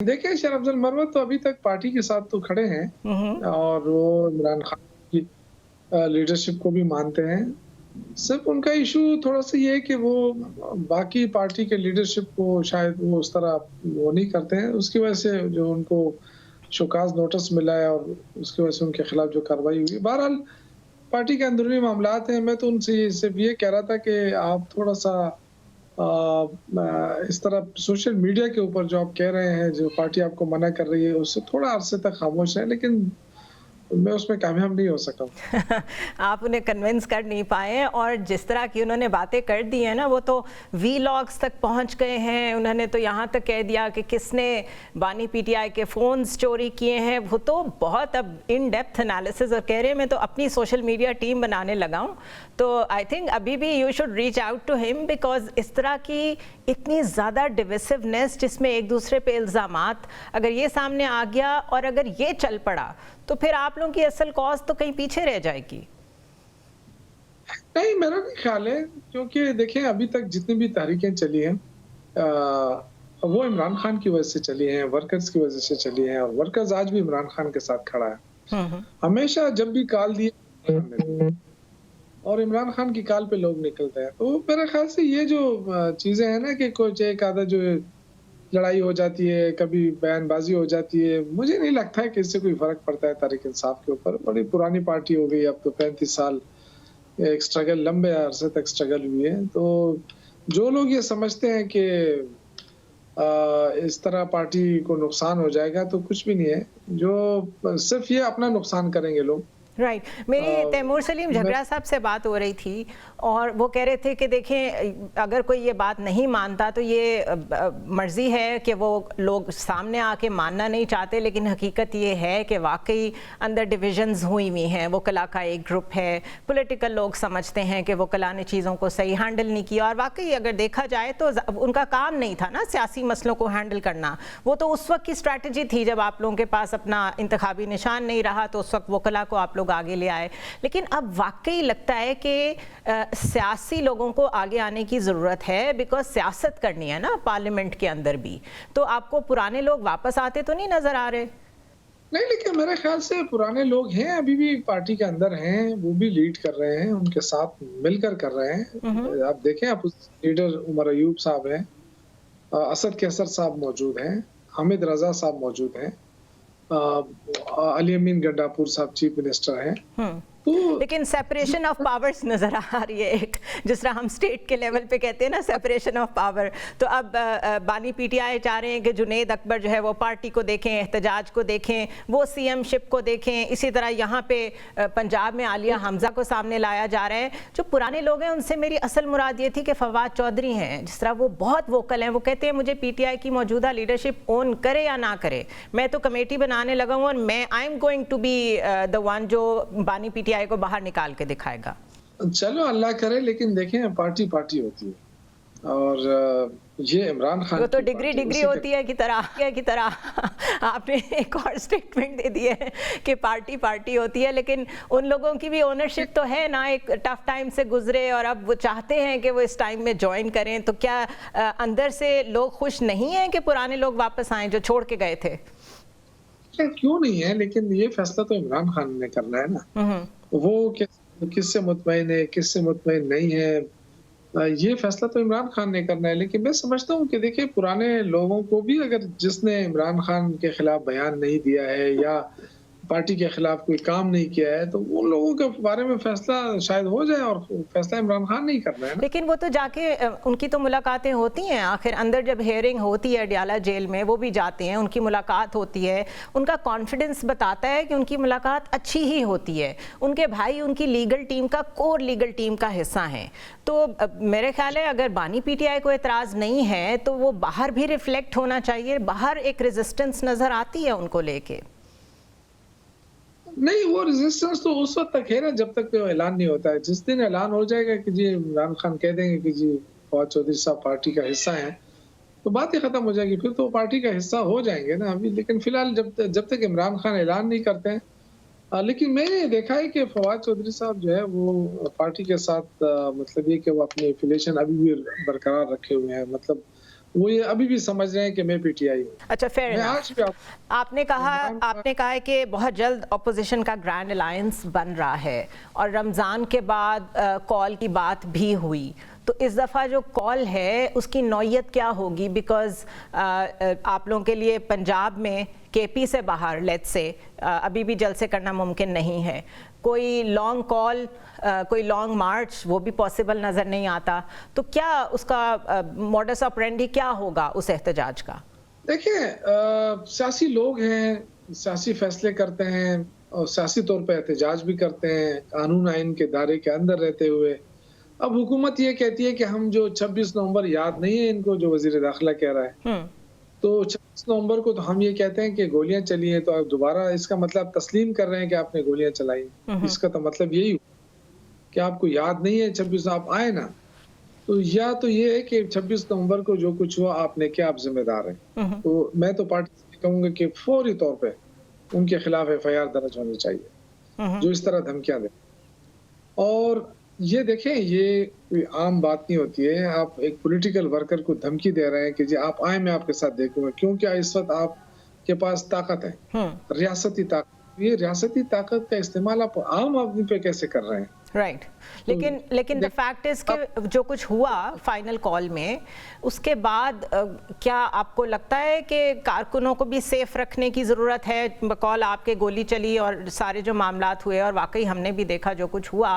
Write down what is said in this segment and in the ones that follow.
देखिए, शेर अफजल मरवत तो अभी तक पार्टी के साथ तो खड़े हैं हम्म। और वो इमरान खान की लीडरशिप को भी मानते हैं। सिर्फ उनका इशू थोड़ा-सा ये है कि वो बाकी पार्टी के लीडरशिप को शायद वो उस तरह वो नहीं करते हैं। उसकी वजह से जो उनको शोकॉज़ नोटिस मिला है और उसकी वजह से उनके खिलाफ जो कार्रवाई हुई है। बहरहाल पार्टी के अंदरूनी मामलात हैं। मैं तो उनसे सिर्फ ये कह रहा था कि आप थोड़ा-सा इस तरह सोशल मीडिया के ऊपर जो आप कह रहे हैं, जो पार्टी आपको मना कर रही है, उससे थोड़ा अरसे तक खामोश रहें, लेकिन मैं उसमें कामयाब नहीं हो सका हूँ। आप उन्हें कन्विंस कर नहीं पाए और जिस तरह की उन्होंने बातें कर दी हैं ना, वो तो वीलॉग्स तक पहुंच गए हैं। उन्होंने तो यहाँ तक कह दिया कि किसने बानी पीटीआई के फ़ोन्स चोरी किए हैं। वो तो बहुत अब इन डेप्थ एनालिसिस और कह रहे हैं मैं तो अपनी सोशल मीडिया टीम बनाने लगा हूँ। तो आई थिंक अभी भी you should reach out to him, because इस तरह की इतनी ज़्यादा डिविसिवनेस जिसमें एक दूसरे पे इल्ज़ामात, अगर ये सामने आ गया और अगर ये चल पड़ा तो फिर आप लोगों की असल कॉज तो कहीं पीछे रह जाएगी। नहीं, मेरा नहीं ख्याल है, क्योंकि देखें अभी तक जितनी भी तहरीकें चली हैं वो इमरान खान की वजह से चली हैं, वर्कर्स की वजह से चली हैं और वर्कर्स आज भी इमरान खान के साथ खड़ा है। हम्म। हमेशा जब भी कॉल दिए और इमरान खान की कॉल पे लोग निकलते हैं। तो मेरे ख्याल से ये जो चीज़ें हैं ना कि कुछ एक आधा जो लड़ाई हो जाती है, कभी बयानबाज़ी हो जाती है, मुझे नहीं लगता है कि इससे कोई फ़र्क पड़ता है तहरीक-इंसाफ के ऊपर। बड़ी पुरानी पार्टी हो गई, अब तो 35 साल एक स्ट्रगल, लंबे अरसे तक स्ट्रगल हुई है। तो जो लोग ये समझते हैं कि इस तरह पार्टी को नुकसान हो जाएगा, तो कुछ भी नहीं है। जो सिर्फ़ ये अपना नुकसान करेंगे लोग। राइट। अ, मेरी तैमूर सलीम मैं झगड़ा साहब से बात हो रही थी और वो कह रहे थे कि देखें, अगर कोई ये बात नहीं मानता तो ये मर्जी है कि वो लोग सामने आके मानना नहीं चाहते, लेकिन हकीकत ये है कि वाकई अंदर डिविजन्स हुई हुई हैं। वो कला का एक ग्रुप है, पॉलिटिकल लोग समझते हैं कि वो कला ने चीज़ों को सही हैंडल नहीं किया और वाकई अगर देखा जाए तो उनका काम नहीं था ना सियासी मसलों को हैंडल करना। वो तो उस वक्त की स्ट्रैटेजी थी जब आप लोगों के पास अपना इंतखाबी निशान नहीं रहा, तो उस वक्त वो कला को आप लोग आगे ले आए। लेकिन अब वाकई लगता है कि सियासी लोगों को आगे आने की ज़रूरत है, बिकॉज सियासत करनी है ना पार्लियामेंट के अंदर भी। तो आपको पुराने लोग वापस आते तो नहीं नज़र आ रहे? नहीं, लेकिन मेरे ख्याल से पुराने लोग हैं, अभी भी पार्टी के अंदर हैं, वो भी लीड कर रहे हैं, उनके साथ मिलकर कर रहे हम्म। हैं। आप देखें, आप उस लीडर उमर अयूब साहब हैं, असद कैसर साहब मौजूद हैं, हामिद रज़ा साहब मौजूद हैं, अली अमीन गंडापुर साहब चीफ मिनिस्टर हैं। तो लेकिन सेपरेशन ऑफ पावर्स नजर आ रही है एक, जिस तरह हम स्टेट के लेवल पे कहते हैं ना सेपरेशन ऑफ पावर। तो अब बानी पीटीआई चाह रहे हैं कि जुनेद अकबर जो है वो पार्टी को देखें, एहतजाज को देखें, वो सीएम शिप को देखें। इसी तरह यहाँ पे पंजाब में आलिया हमजा को सामने लाया जा रहा है। जो पुराने लोग हैं उनसे मेरी असल मुराद ये थी कि फवाद चौधरी हैं, जिस तरह वो बहुत वोकल हैं, वो कहते हैं मुझे पीटीआई की मौजूदा लीडरशिप ओन करे या ना करे, मैं तो कमेटी बनाने लगा हूँ और मैं I am going to be the one जो बानी पीटीआई को बाहर निकाल के दिखाएगा। चलो अल्लाह करे, लेकिन देखें पार्टी पार्टी होती है और ये इमरान खान वो तो की डिग्री पार्टी डिग्री उसी होती है की तरह आपने एक और स्टेटमेंट दे दी है कि पार्टी पार्टी होती है, लेकिन उन लोगों की भी ओनरशिप तो है ना, एक टफ टाइम से गुजरे और अब वो चाहते हैं कि वो इस टाइम में ज्वाइन करें। तो क्या अंदर से लोग खुश नहीं हैं कि पुराने लोग वापस आए जो छोड़ के गए थे? क्यों नहीं है, लेकिन ये फैसला तो इमरान खान ने करना है ना। वो किससे मुतमईन है, किससे मुतमईन नहीं है, ये फैसला तो इमरान खान ने करना है। लेकिन मैं समझता हूँ कि देखिए, पुराने लोगों को भी अगर जिसने इमरान खान के खिलाफ बयान नहीं दिया है या पार्टी के खिलाफ कोई काम नहीं किया है, तो उन लोगों के बारे में फैसला शायद हो जाए और फैसला इमरान खान नहीं करना है ना। लेकिन वो तो जाके उनकी तो मुलाकातें होती हैं, आखिर अंदर जब हेयरिंग होती है डयाला जेल में वो भी जाते हैं, उनकी मुलाकात होती है, उनका कॉन्फिडेंस बताता है कि उनकी मुलाकात अच्छी ही होती है। उनके भाई उनकी लीगल टीम का कोर लीगल टीम का हिस्सा हैं। तो मेरे ख्याल है अगर बानी पीटीआई को एतराज़ नहीं है तो वो बाहर भी रिफ्लेक्ट होना चाहिए, बाहर एक रेजिस्टेंस नज़र आती है उनको लेके। नहीं, वो रेजिस्टेंस तो उस वक्त तक है ना जब तक ऐलान नहीं होता है। जिस दिन ऐलान हो जाएगा कि जी इमरान खान कह देंगे कि जी फवाद चौधरी साहब पार्टी का हिस्सा हैं, तो बात ही खत्म हो जाएगी। फिर तो पार्टी का हिस्सा हो जाएंगे ना अभी। लेकिन फिलहाल जब तक इमरान खान ऐलान नहीं करते हैं। लेकिन मैंने देखा है कि फवाद चौधरी साहब जो है वो पार्टी के साथ मतलब ये कि वो अपनी एफिलिएशन अभी भी बरकरार रखे हुए हैं। मतलब वो ये अभी भी समझ रहे हैं कि मैं पीटीआई हूँ। अच्छा, फेयर मैं इनफ। आज भी आपने कहा है कि बहुत जल्द ऑपोजिशन का ग्रैंड अलायंस बन रहा है और रमज़ान के बाद कॉल की बात भी हुई, तो इस दफ़ा जो कॉल है उसकी नौयत क्या होगी? बिकॉज़ आप लोगों के लिए पंजाब में केपी से बाहर लेट्स से अभी भी जलसे करना मुमकिन नहीं है, कोई लॉन्ग कॉल, कोई लॉन्ग मार्च वो भी पॉसिबल नज़र नहीं आता, तो क्या उसका मॉडस ऑपरेंडी क्या होगा उस एहतजाज का? देखिए, सियासी लोग हैं, सियासी फैसले करते हैं और सियासी तौर पे एहतजाज भी करते हैं, कानून आइन के दायरे के अंदर रहते हुए। अब हुकूमत ये कहती है कि हम जो 26 नवंबर याद नहीं है इनको, जो वजीर दाखिला कह रहा है, तो 26 नवंबर को तो हम ये कहते हैं कि गोलियां चली हैं, तो आप दोबारा इसका मतलब तस्लीम कर रहे हैं कि आपने गोलियां चलाई। इसका तो मतलब यही कि आपको याद नहीं है 26, आप आए ना, तो या तो ये है कि 26 नवंबर को जो कुछ हुआ आपने क्या, आप जिम्मेदार हैं। तो मैं तो पार्टी से कहूंगा कि फौरी तौर पे उनके खिलाफ एफआईआर दर्ज होनी चाहिए जो इस तरह धमकियां दे। और ये देखें, ये कोई आम बात नहीं होती है। आप एक पॉलिटिकल वर्कर को धमकी दे रहे हैं कि जी आप आए, मैं आपके साथ देखूंगा, क्योंकि इस वक्त आपके पास ताकत है, रियासती ताकत। ये रियासती ताकत का इस्तेमाल आप आम आदमी पे कैसे कर रहे हैं? राइट, लेकिन द फैक्ट इज कि जो कुछ हुआ फाइनल कॉल में, उसके बाद क्या आपको लगता है कि कारकुनों को भी सेफ रखने की ज़रूरत है? कॉल आपके गोली चली और सारे जो मामलात हुए, और वाकई हमने भी देखा जो कुछ हुआ,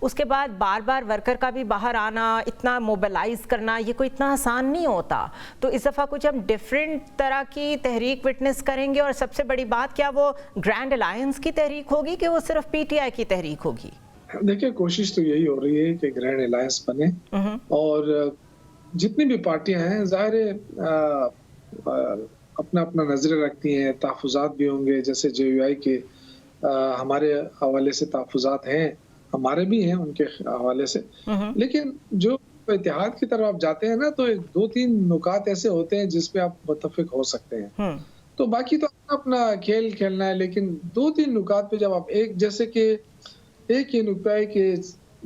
उसके बाद बार बार वर्कर का भी बाहर आना, इतना मोबिलाइज करना, ये कोई इतना आसान नहीं होता। तो इस दफ़ा कुछ हम डिफरेंट तरह की तहरीक विटनेस करेंगे, और सबसे बड़ी बात, क्या वो ग्रैंड अलायंस की तहरीक होगी कि वो सिर्फ पीटीआई की तहरीक होगी? देखिए, कोशिश तो यही हो रही है कि ग्रैंड अलायंस बने, और जितनी भी पार्टियां हैं जाहिर है अपना अपना नजरें रखती हैं, तहफ़्फ़ुज़ात भी होंगे, जैसे जेयूआई के हमारे हवाले से तहफ़्फ़ुज़ात हैं, हमारे भी हैं उनके हवाले से। लेकिन जो इत्तेहाद की तरफ आप जाते हैं ना, तो 2-3 नुकात ऐसे होते हैं जिसपे आप मुत्तफ़िक हो सकते हैं, तो बाकी तो अपना खेल खेलना है। लेकिन 2-3 नुकात पे जब आप जैसे कि एक ये नुकता है कि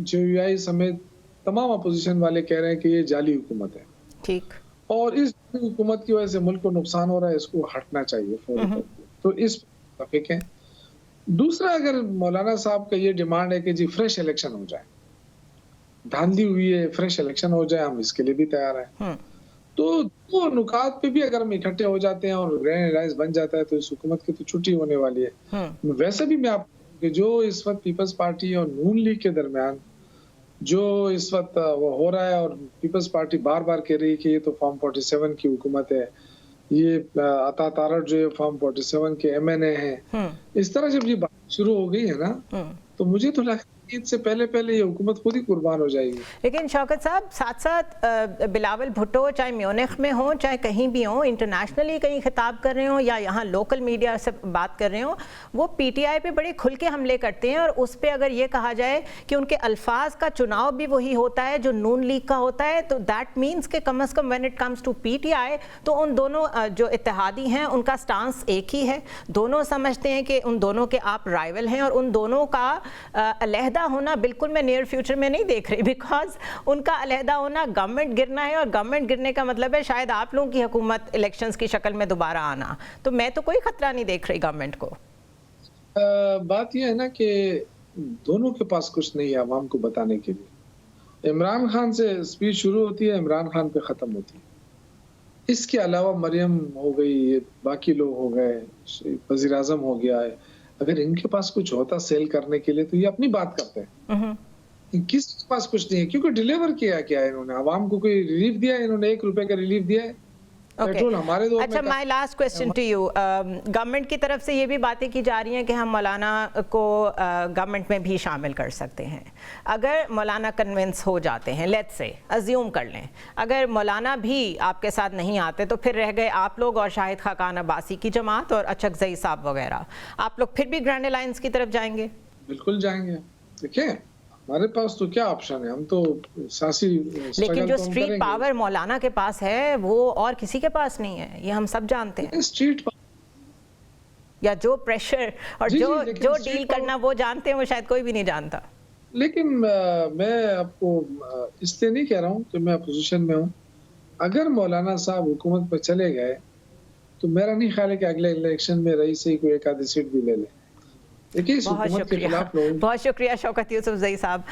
जेयूआई समेत तमाम अपोजिशन वाले कह रहे हैं कि ये जाली हुकूमत है, ठीक, और इस हुकूमत की वजह से मुल्क को नुकसान हो रहा है, इसको हटना चाहिए फौरी तौर पे, तो इस मुताबिक है। दूसरा, अगर मौलाना साहब का ये डिमांड है कि जी फ्रेश इलेक्शन हो जाए, धांधली हुई है, फ्रेश इलेक्शन हो जाए, हम इसके लिए भी तैयार हैं। तो 2 नुकात पे भी अगर हम इकट्ठे हो जाते हैं और ग्रैंड अलायंस बन जाता है, तो इस हुकूमत की तो छुट्टी होने वाली है। वैसे भी मैं आप कि जो इस वक्त पीपल्स पार्टी और नून लीग के दरमियान जो इस वक्त वो हो रहा है, और पीपल्स पार्टी बार बार कह रही है कि ये तो फॉर्म 47 की हुकूमत है, ये अता तारड़ जो है फॉर्म 47 के एमएनए हैं, इस तरह जब ये बात शुरू हो गई है ना, तो मुझे तो लगता है ईद से पहले पहले ये हुकूमत खुद ही कुर्बान हो जाएगी। लेकिन शौकत साहब, साथ साथ बिलावल भुट्टो चाहे म्यूनिख में हो, चाहे कहीं भी हो, इंटरनेशनली कहीं खिताब कर रहे हो या यहाँ लोकल मीडिया से बात कर रहे हो, वो पीटीआई पे बड़े खुल के हमले करते हैं। और उस पर अगर ये कहा जाए कि उनके अल्फाज का चुनाव भी वही होता है जो नून लीग का होता है, तो दैट मीन्स कि कम अज़ कम when it comes to PTI, तो उन दोनों जो इत्तेहादी हैं उनका स्टांस एक ही है। दोनों समझते हैं कि उन दोनों के आप राइवल हैं, और उन दोनों का अलहदा होना बिल्कुल मैं नियर फ्यूचर में नहीं देख रही, बिकॉज उनका अलहदा होना गवर्नमेंट गिरना है, और गवर्नमेंट गिरने का मतलब है शायद आप लोगों की हुकूमत इलेक्शंस की शक्ल में दोबारा आना। तो मैं तो कोई खतरा नहीं देख रही गवर्नमेंट को। बात यह है ना कि दोनों के पास कुछ नहीं है आवाम को बताने के लिए। इमरान खान से स्पीच शुरू होती है, इमरान खान पे खत्म होती है। इसके अलावा मरियम हो गई, बाकी लोग हो गए, वजीर आजम हो गया है, अगर इनके पास कुछ होता सेल करने के लिए तो ये अपनी बात करते हैं। किसी के पास कुछ नहीं है, क्योंकि डिलीवर किया क्या है इन्होंने? आवाम को कोई रिलीफ दिया है? इन्होंने 1 रुपए का रिलीफ दिया है? पेट्रोल हमारे दौर में। अच्छा, my last question to you, government की तरफ से ये भी बातें की जा रही हैं कि हम मौलाना को गवर्नमेंट में भी शामिल कर सकते हैं। अगर मौलाना कन्विंस हो जाते हैं, लेट्स से अज्यूम कर लें, अगर मौलाना भी आपके साथ नहीं आते, तो फिर रह गए आप लोग और शाहिद खाकान अब्बासी की जमात और अचकज़ई साहब वगैरह, आप लोग फिर भी ग्रैंड अलायंस की तरफ जाएंगे? बिल्कुल जाएंगे। देखिए, हमारे पास तो क्या ऑप्शन है, हम तो सासी, लेकिन जो स्ट्रीट पावर मौलाना के पास है वो और किसी के पास नहीं है, ये हम सब जानते हैं। स्ट्रीट या जो प्रेशर और जो डील करना वो जानते हैं, वो शायद कोई भी नहीं जानता। लेकिन मैं आपको इसलिए नहीं कह रहा हूँ कि मैं अपोजिशन में हूँ। अगर मौलाना साहब हुकूमत पे चले गए तो मेरा नहीं ख्याल है कि अगले इलेक्शन में रईस से कोई एक आधी सीट भी ले ले। देखिए इस हुकूमत के खिलाफ लोग बहुत शुक्रिया शौकत यूसुफजई साहब।